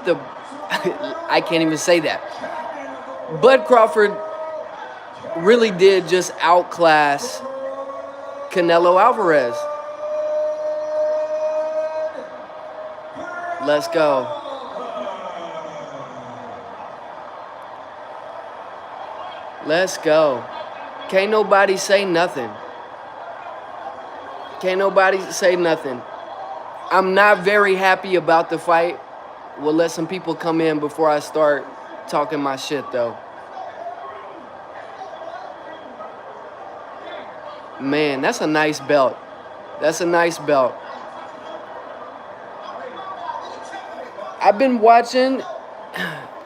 the I can't even say that. Bud Crawford really did just outclass Canelo Alvarez. Let's go. Let's go. Can't nobody say nothing. Can't nobody say nothing. I'm not very happy about the fight. We'll let some people come in before I start talking my shit, though. Man, that's a nice belt. That's a nice belt. I've been watching,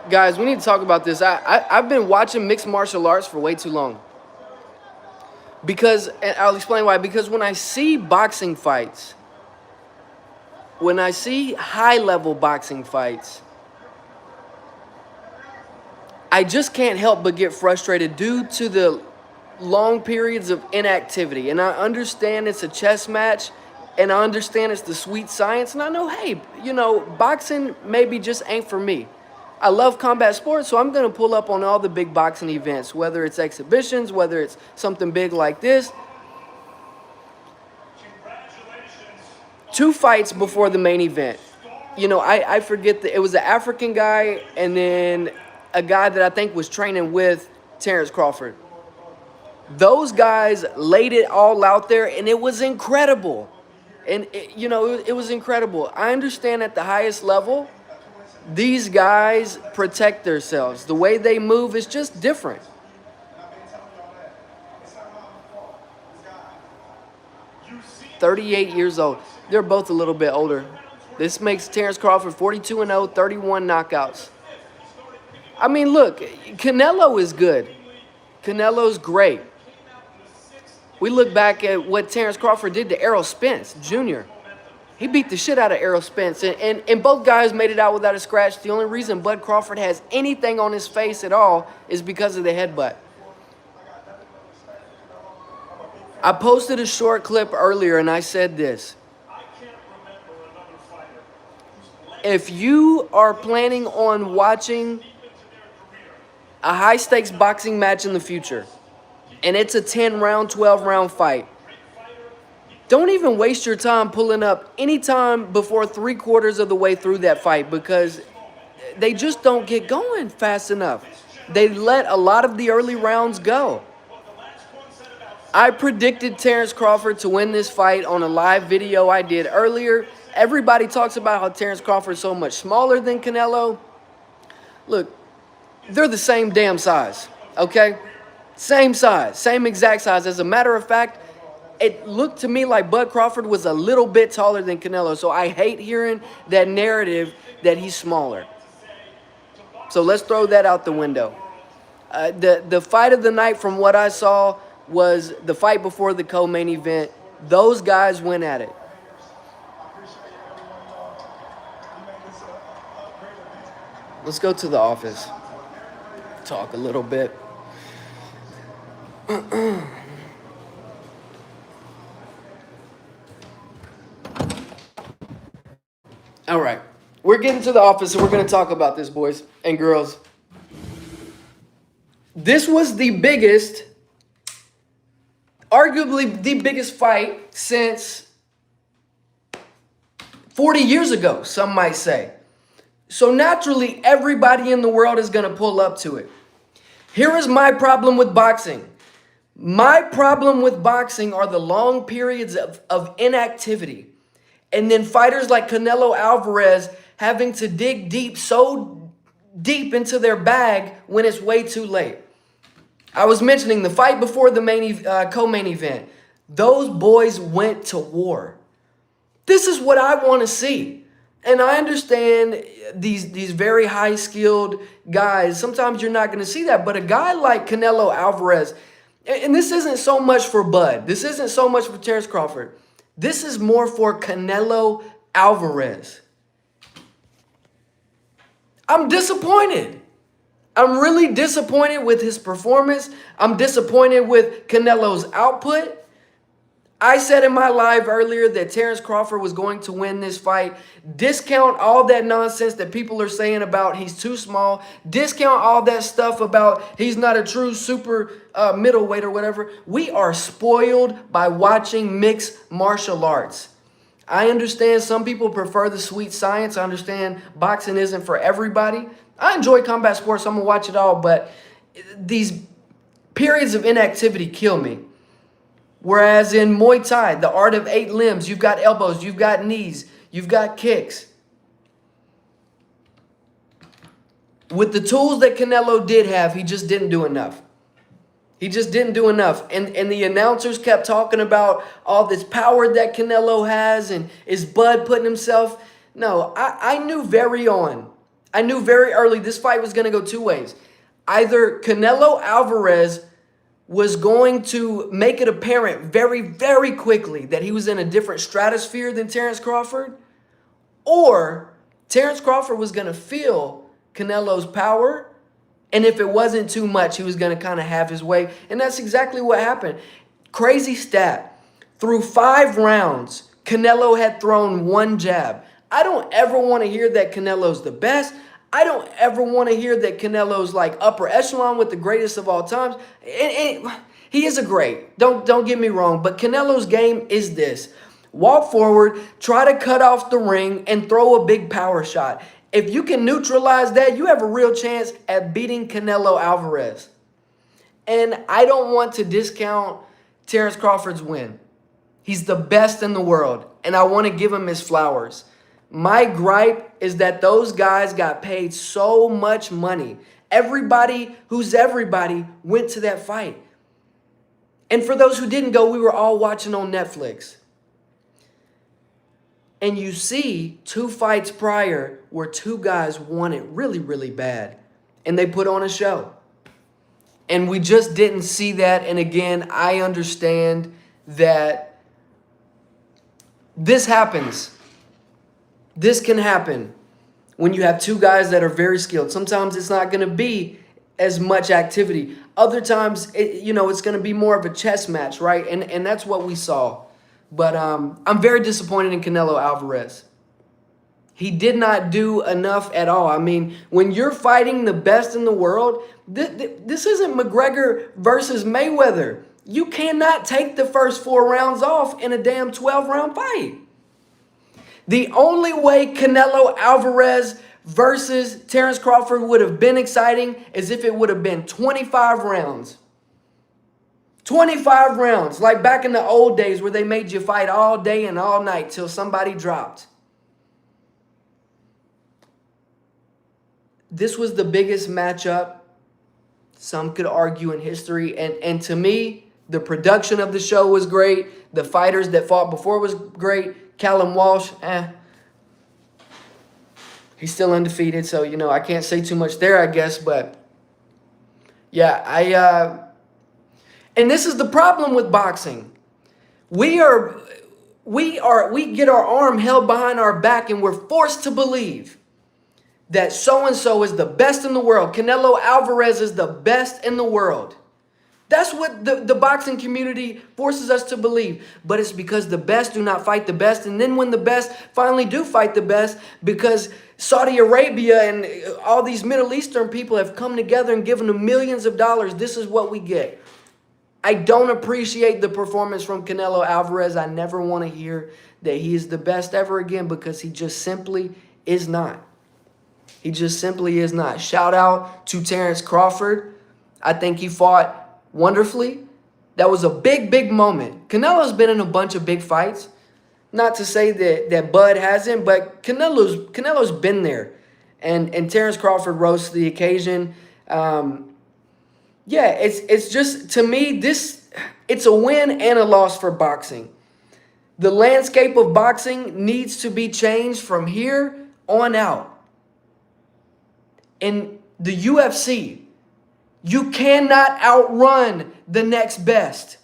guys, we need to talk about this. I've been watching mixed martial arts for way too long. Because, and I'll explain why. Because when I see boxing fights, when I see high-level boxing fights, I just can't help but get frustrated due to the long periods of inactivity. And I understand it's a chess match, and I understand it's the sweet science, and I know, hey, you know, boxing maybe just ain't for me. I love combat sports, so I'm going to pull up on all the big boxing events, whether it's exhibitions, whether it's something big like this. 2 fights before the main event. You know, I forget that it was an African guy and then a guy that I think was training with Terrence Crawford. Those guys laid it all out there, and it was incredible. And, it was incredible. I understand at the highest level, these guys protect themselves. The way they move is just different. "38 years old. They're both a little bit older. This makes Terrence Crawford 42-0, 31 knockouts. I mean, look, Canelo is good. Canelo's great. We look back at what Terrence Crawford did to Errol Spence Jr. He beat the shit out of Errol Spence, and both guys made it out without a scratch. The only reason Bud Crawford has anything on his face at all is because of the headbutt. I posted a short clip earlier, and I said this. If you are planning on watching a high-stakes boxing match in the future, and it's a 10-round, 12-round fight, don't even waste your time pulling up any time before 3/4 of the way through that fight, because they just don't get going fast enough. They let a lot of the early rounds go. I predicted Terrence Crawford to win this fight on a live video I did earlier. Everybody talks about how Terrence Crawford is so much smaller than Canelo. Look, they're the same damn size, okay? Same size, same exact size. As a matter of fact, it looked to me like Bud Crawford was a little bit taller than Canelo, so I hate hearing that narrative that he's smaller. So let's throw that out the window. The fight of the night, from what I saw, was the fight before the co-main event. Those guys went at it. Let's go to the office. Talk a little bit. All right. We're getting to the office, and we're going to talk about this, boys and girls. This was the biggest, arguably the biggest fight since 40 years ago, some might say. So naturally, everybody in the world is going to pull up to it. Here is my problem with boxing. My problem with boxing are the long periods of inactivity. And then fighters like Canelo Alvarez having to dig deep, so deep into their bag when it's way too late. I was mentioning the fight before the co-main event. Those boys went to war. This is what I want to see. And I understand these very high-skilled guys, sometimes you're not going to see that. But a guy like Canelo Alvarez, and this isn't so much for Bud. This isn't so much for Terrence Crawford. This is more for Canelo Alvarez. I'm disappointed. I'm really disappointed with his performance. I'm disappointed with Canelo's output. I said in my live earlier that Terence Crawford was going to win this fight. Discount all that nonsense that people are saying about he's too small. Discount all that stuff about he's not a true super middleweight or whatever. We are spoiled by watching mixed martial arts. I understand some people prefer the sweet science. I understand boxing isn't for everybody. I enjoy combat sports, so I'm going to watch it all, but these periods of inactivity kill me. Whereas in Muay Thai, the art of 8 limbs, you've got elbows, you've got knees, you've got kicks. With the tools that Canelo did have, he just didn't do enough. He just didn't do enough. And the announcers kept talking about all this power that Canelo has and is Bud putting himself. No, I knew very early this fight was going to go two ways. Either Canelo Alvarez was going to make it apparent very, very quickly that he was in a different stratosphere than Terence Crawford, or Terence Crawford was going to feel Canelo's power, and if it wasn't too much, he was going to kind of have his way, and that's exactly what happened. Crazy stat. Through 5 rounds, Canelo had thrown 1 jab. I don't ever want to hear that Canelo's the best. I don't ever want to hear that Canelo's like upper echelon with the greatest of all times. And he is a great. Don't get me wrong, but Canelo's game is this. Walk forward, try to cut off the ring, and throw a big power shot. If you can neutralize that, you have a real chance at beating Canelo Alvarez. And I don't want to discount Terence Crawford's win. He's the best in the world, and I want to give him his flowers. My gripe is that those guys got paid so much money. Everybody who's everybody went to that fight. And for those who didn't go, we were all watching on Netflix. And you see 2 fights prior where 2 guys won it really, really bad. And they put on a show. And we just didn't see that. And again, I understand that this happens. This can happen when you have 2 guys that are very skilled. Sometimes it's not going to be as much activity. Other times, it's going to be more of a chess match, right? And that's what we saw. But I'm very disappointed in Canelo Alvarez. He did not do enough at all. I mean, when you're fighting the best in the world, this isn't McGregor versus Mayweather. You cannot take the first 4 rounds off in a damn 12-round fight. The only way Canelo Alvarez versus Terence Crawford would have been exciting is if it would have been 25 rounds. 25 rounds, like back in the old days where they made you fight all day and all night till somebody dropped. This was the biggest matchup, some could argue, in history. And to me, the production of the show was great. The fighters that fought before was great. Callum Walsh, he's still undefeated, so, I can't say too much there, I guess. But, yeah, and this is the problem with boxing. We get our arm held behind our back, and we're forced to believe that so-and-so is the best in the world. Canelo Alvarez is the best in the world. That's what the boxing community forces us to believe. But it's because the best do not fight the best. And then when the best finally do fight the best, because Saudi Arabia and all these Middle Eastern people have come together and given them millions of dollars, this is what we get. I don't appreciate the performance from Canelo Alvarez. I never want to hear that he is the best ever again, because he just simply is not. He just simply is not. Shout out to Terence Crawford. I think he fought wonderfully. That was a big, big moment. Canelo's been in a bunch of big fights. Not to say that Bud hasn't, but Canelo's been there. And Terence Crawford rose to the occasion. It's just, to me, it's a win and a loss for boxing. The landscape of boxing needs to be changed from here on out. In the UFC, you cannot outrun the next best.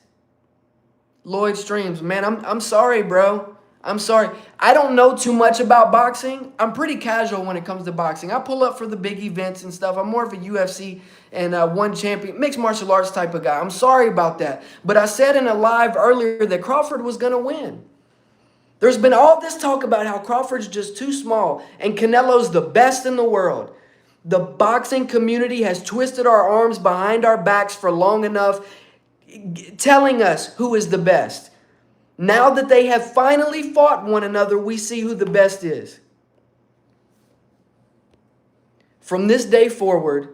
Lloyd Streams, man, I'm sorry, bro. I'm sorry. I don't know too much about boxing. I'm pretty casual when it comes to boxing. I pull up for the big events and stuff. I'm more of a UFC and one champion, mixed martial arts type of guy. I'm sorry about that. But I said in a live earlier that Crawford was going to win. There's been all this talk about how Crawford's just too small and Canelo's the best in the world. The boxing community has twisted our arms behind our backs for long enough, telling us who is the best. Now that they have finally fought one another, we see who the best is. From this day forward,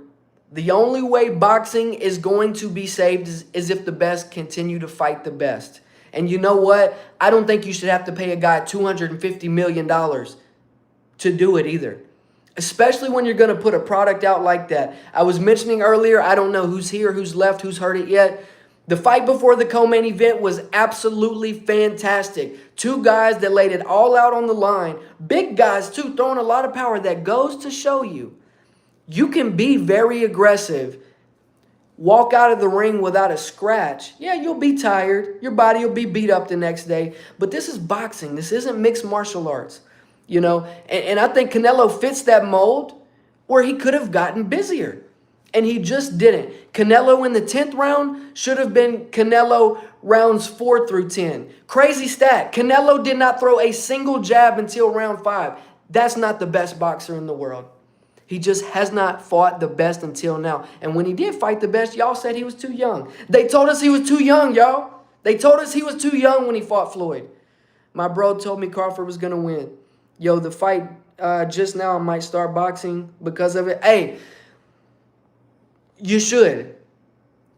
the only way boxing is going to be saved is if the best continue to fight the best. And you know what? I don't think you should have to pay a guy $250 million to do it either. Especially when you're going to put a product out like that. I was mentioning earlier, I don't know who's here, who's left, who's heard it yet. The fight before the co-main event was absolutely fantastic. Two guys that laid it all out on the line. Big guys too, throwing a lot of power. That goes to show you, you can be very aggressive, walk out of the ring without a scratch. Yeah, you'll be tired. Your body will be beat up the next day. But this is boxing. This isn't mixed martial arts. You know, and I think Canelo fits that mold where he could have gotten busier. And he just didn't. Canelo in the 10th round should have been Canelo rounds 4 through 10. Crazy stat. Canelo did not throw a single jab until round 5. That's not the best boxer in the world. He just has not fought the best until now. And when he did fight the best, y'all said he was too young. They told us he was too young, y'all. They told us he was too young when he fought Floyd. My bro told me Crawford was going to win. Yo, the fight just now, I might start boxing because of it. Hey, you should.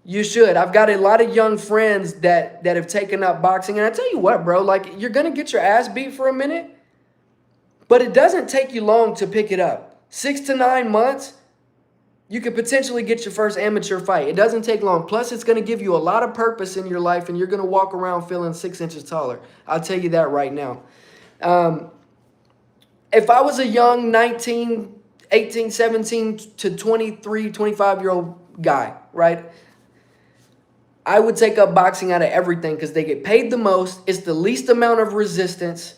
You should. I've got a lot of young friends that have taken up boxing. And I tell you what, bro, like you're going to get your ass beat for a minute, but it doesn't take you long to pick it up. 6 to 9 months, you could potentially get your first amateur fight. It doesn't take long. Plus, it's going to give you a lot of purpose in your life, and you're going to walk around feeling 6 inches taller. I'll tell you that right now. If I was a young 19, 18, 17 to 23, 25-year-old guy, right, I would take up boxing out of everything because they get paid the most. It's the least amount of resistance.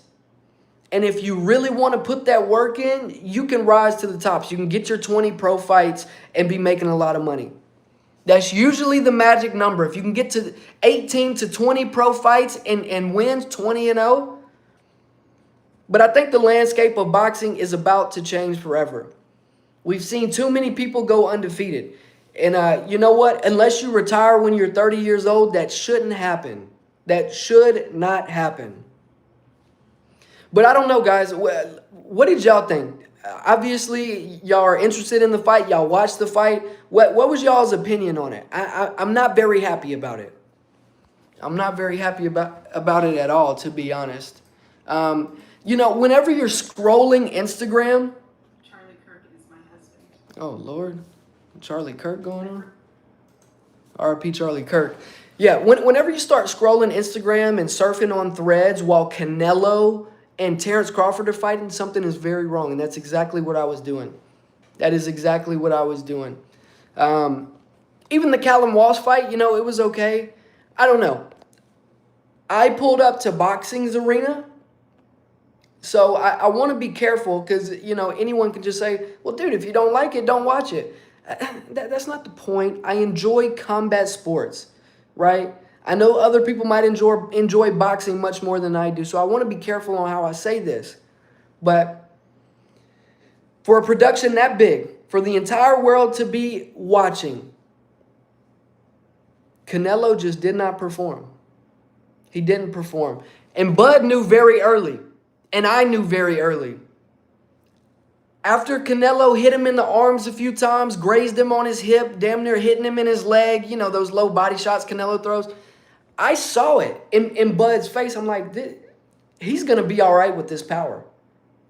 And if you really want to put that work in, you can rise to the tops. You can get your 20 pro fights and be making a lot of money. That's usually the magic number. If you can get to 18 to 20 pro fights and wins 20-0. But I think the landscape of boxing is about to change forever. We've seen too many people go undefeated. And you know what? Unless you retire when you're 30 years old, that shouldn't happen. That should not happen. But I don't know, guys. What did y'all think? Obviously, y'all are interested in the fight. Y'all watched the fight. What was y'all's opinion on it? I'm not very happy about it. I'm not very happy about it at all, to be honest. You know, whenever you're scrolling Instagram. Charlie Kirk is my husband. Oh, Lord. Charlie Kirk going on? R.I.P. Charlie Kirk. Yeah, whenever you start scrolling Instagram and surfing on threads while Canelo and Terrence Crawford are fighting, something is very wrong. And that's exactly what I was doing. That is exactly what I was doing. Even the Callum Walsh fight, you know, it was okay. I don't know. I pulled up to boxing's arena. So I want to be careful because, you know, anyone can just say, well, dude, if you don't like it, don't watch it. That's not the point. I enjoy combat sports, right? I know other people might enjoy boxing much more than I do. So I want to be careful on how I say this. But for a production that big, for the entire world to be watching, Canelo just did not perform. He didn't perform. And Bud knew very early. And I knew very early. After Canelo hit him in the arms a few times, grazed him on his hip, damn near hitting him in his leg, you know, those low body shots Canelo throws, I saw it in Bud's face. I'm like, he's going to be all right with this power.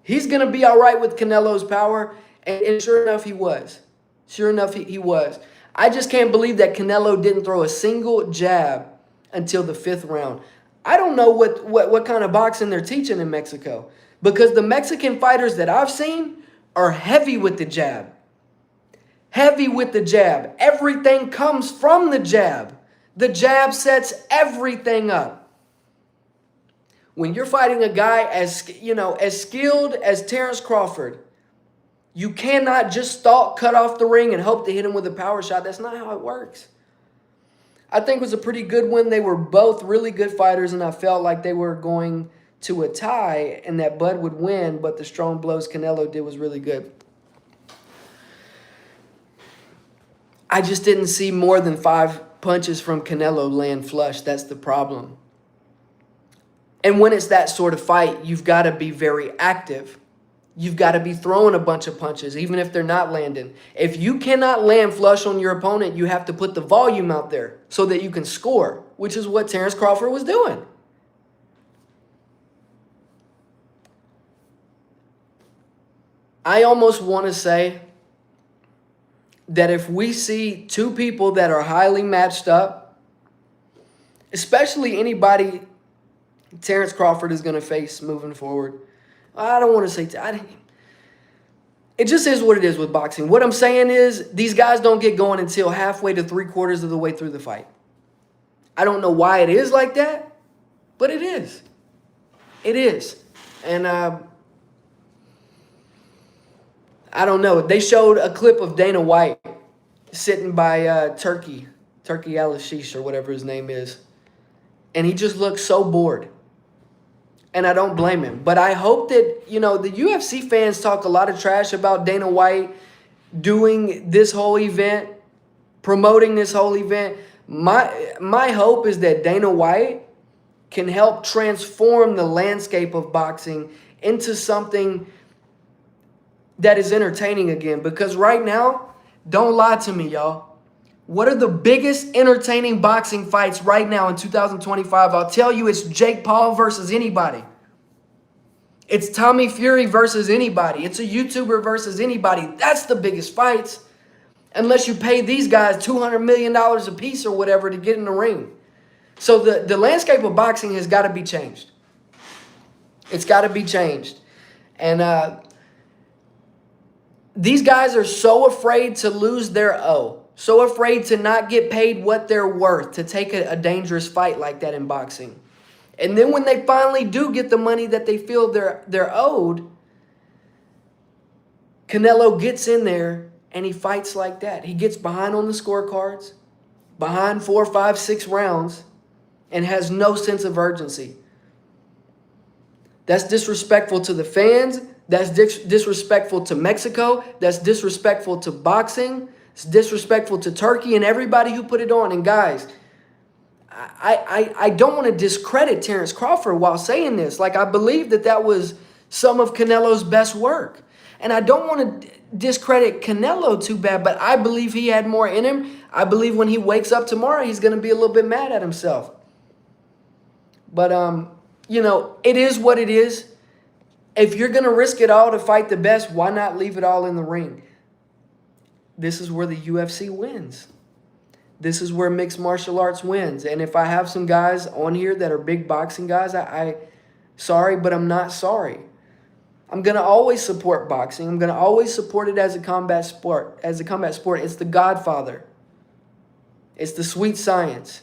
He's going to be all right with Canelo's power. And sure enough, he was. Sure enough, he was. I just can't believe that Canelo didn't throw a single jab until the 5th round. I don't know what kind of boxing they're teaching in Mexico, because the Mexican fighters that I've seen are heavy with the jab. Heavy with the jab. Everything comes from the jab. The jab sets everything up. When you're fighting a guy as skilled as Terence Crawford, you cannot just stalk, cut off the ring, and hope to hit him with a power shot. That's not how it works. I think it was a pretty good win. They were both really good fighters, and I felt like they were going to a tie and that Bud would win, but the strong blows Canelo did was really good. I just didn't see more than 5 punches from Canelo land flush. That's the problem. And when it's that sort of fight, you've got to be very active. You've got to be throwing a bunch of punches, even if they're not landing. If you cannot land flush on your opponent, you have to put the volume out there so that you can score, which is what Terence Crawford was doing. I almost want to say that if we see 2 people that are highly matched up, especially anybody Terence Crawford is going to face moving forward, I don't want to say it just is what it is with boxing. What I'm saying is these guys don't get going until halfway to 3/4 of the way through the fight. I don't know why it is like that, but it is. It is. And I don't know. They showed a clip of Dana White sitting by Turkey Al-Ashish or whatever his name is. And he just looked so bored. And I don't blame him. But I hope that, the UFC fans talk a lot of trash about Dana White doing this whole event, promoting this whole event. My hope is that Dana White can help transform the landscape of boxing into something that is entertaining again. Because right now, don't lie to me, y'all. What are the biggest entertaining boxing fights right now in 2025? I'll tell you, it's Jake Paul versus anybody. It's Tommy Fury versus anybody. It's a YouTuber versus anybody. That's the biggest fights. Unless you pay these guys $200 million a piece or whatever to get in the ring. So the landscape of boxing has got to be changed. It's got to be changed. And these guys are so afraid to lose their O. So afraid to not get paid what they're worth to take a dangerous fight like that in boxing. And then when they finally do get the money that they feel they're owed, Canelo gets in there and he fights like that. He gets behind on the scorecards, behind 4, 5, 6 rounds, and has no sense of urgency. That's disrespectful to the fans. That's disrespectful to Mexico. That's disrespectful to boxing. It's disrespectful to Turkey and everybody who put it on. And guys, I don't want to discredit Terence Crawford while saying this. Like, I believe that was some of Canelo's best work. And I don't want to discredit Canelo too bad, but I believe he had more in him. I believe when he wakes up tomorrow, he's going to be a little bit mad at himself. But, it is what it is. If you're going to risk it all to fight the best, why not leave it all in the ring? This is where the UFC wins. This is where mixed martial arts wins. And if I have some guys on here that are big boxing guys, I sorry, but I'm not sorry. I'm going to always support boxing. I'm going to always support it as a combat sport. It's the Godfather. It's the sweet science.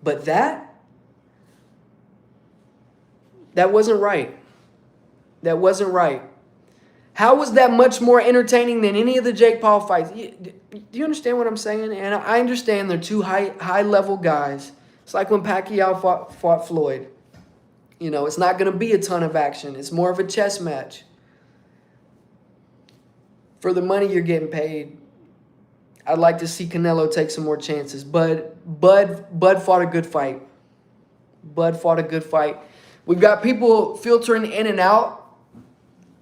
But that wasn't right. That wasn't right. How was that much more entertaining than any of the Jake Paul fights? Do you understand what I'm saying? And I understand they're 2 high-level guys. It's like when Pacquiao fought Floyd. It's not going to be a ton of action. It's more of a chess match. For the money you're getting paid, I'd like to see Canelo take some more chances. Bud fought a good fight. Bud fought a good fight. We've got people filtering in and out.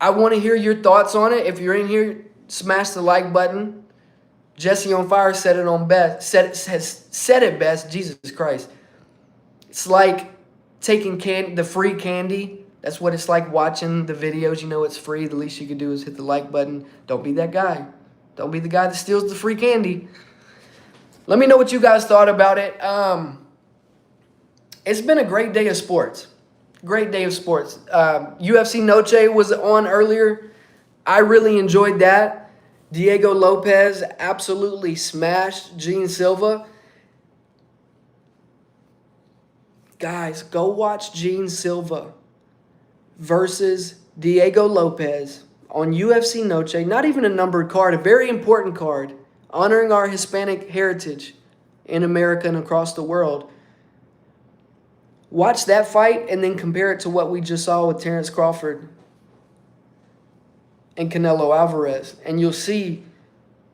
I want to hear your thoughts on it. If you're in here, smash the like button. Jesse on Fire said it best. Jesus Christ. It's like taking the free candy. That's what it's like watching the videos. It's free. The least you can do is hit the like button. Don't be that guy. Don't be the guy that steals the free candy. Let me know what you guys thought about it. It's been a great day of sports. Great day of sports. UFC Noche was on earlier. I really enjoyed that. Diego Lopez absolutely smashed Gene Silva. Guys, go watch Gene Silva versus Diego Lopez on UFC Noche. Not even a numbered card, a very important card, honoring our Hispanic heritage in America and across the world. Watch that fight and then compare it to what we just saw with Terence Crawford and Canelo Alvarez, and you'll see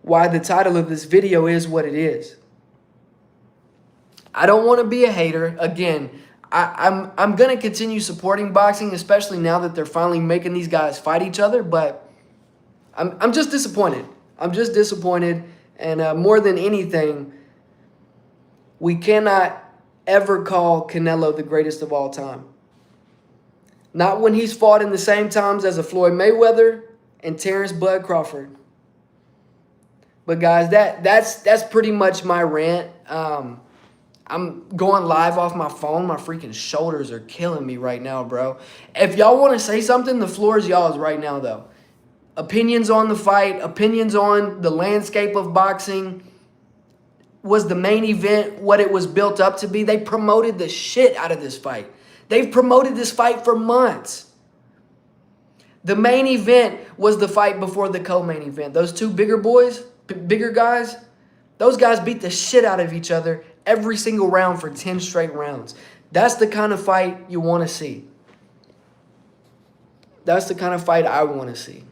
why the title of this video is what it is. I don't want to be a hater. Again, I'm going to continue supporting boxing, especially now that they're finally making these guys fight each other, but I'm just disappointed. I'm just disappointed, and more than anything, we cannot ever call Canelo the greatest of all time. Not when he's fought in the same times as a Floyd Mayweather and Terence Bud Crawford. But guys, that's pretty much my rant. I'm going live off my phone. My freaking shoulders are killing me right now, bro. If y'all want to say something, the floor is y'all's right now, though. Opinions on the fight, opinions on the landscape of boxing. Was the main event what it was built up to be? They promoted the shit out of this fight. They've promoted this fight for months. The main event was the fight before the co-main event. Those two bigger boys, bigger guys, those guys beat the shit out of each other every single round for 10 straight rounds. That's the kind of fight you want to see. That's the kind of fight I want to see.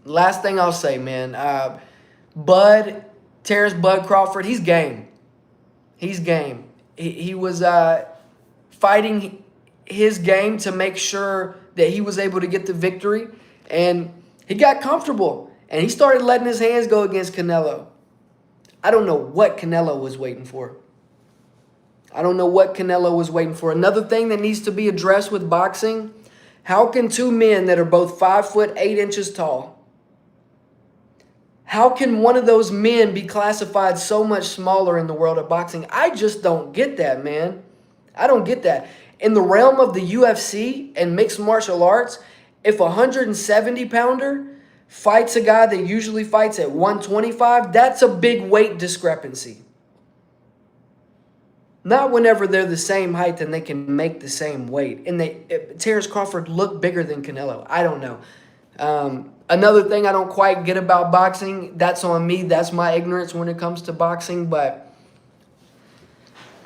Last thing I'll say, man. Terence Bud Crawford, he's game. He's game. He was fighting his game to make sure that he was able to get the victory. And he got comfortable. And he started letting his hands go against Canelo. I don't know what Canelo was waiting for. I don't know what Canelo was waiting for. Another thing that needs to be addressed with boxing, how can two men that are both 5'8" tall, how can one of those men be classified so much smaller in the world of boxing? I just don't get that, man. I don't get that. In the realm of the UFC and mixed martial arts, if a 170-pounder fights a guy that usually fights at 125, that's a big weight discrepancy. Not whenever they're the same height and they can make the same weight. And Terence Crawford looked bigger than Canelo. I don't know. Another thing I don't quite get about boxing, that's on me. That's my ignorance when it comes to boxing. But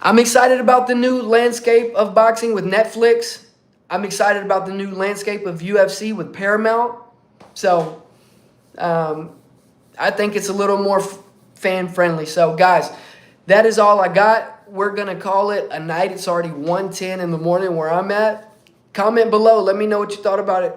I'm excited about the new landscape of boxing with Netflix. I'm excited about the new landscape of UFC with Paramount. So I think it's a little more fan-friendly. So, guys, that is all I got. We're going to call it a night. It's already 1:10 in the morning where I'm at. Comment below. Let me know what you thought about it.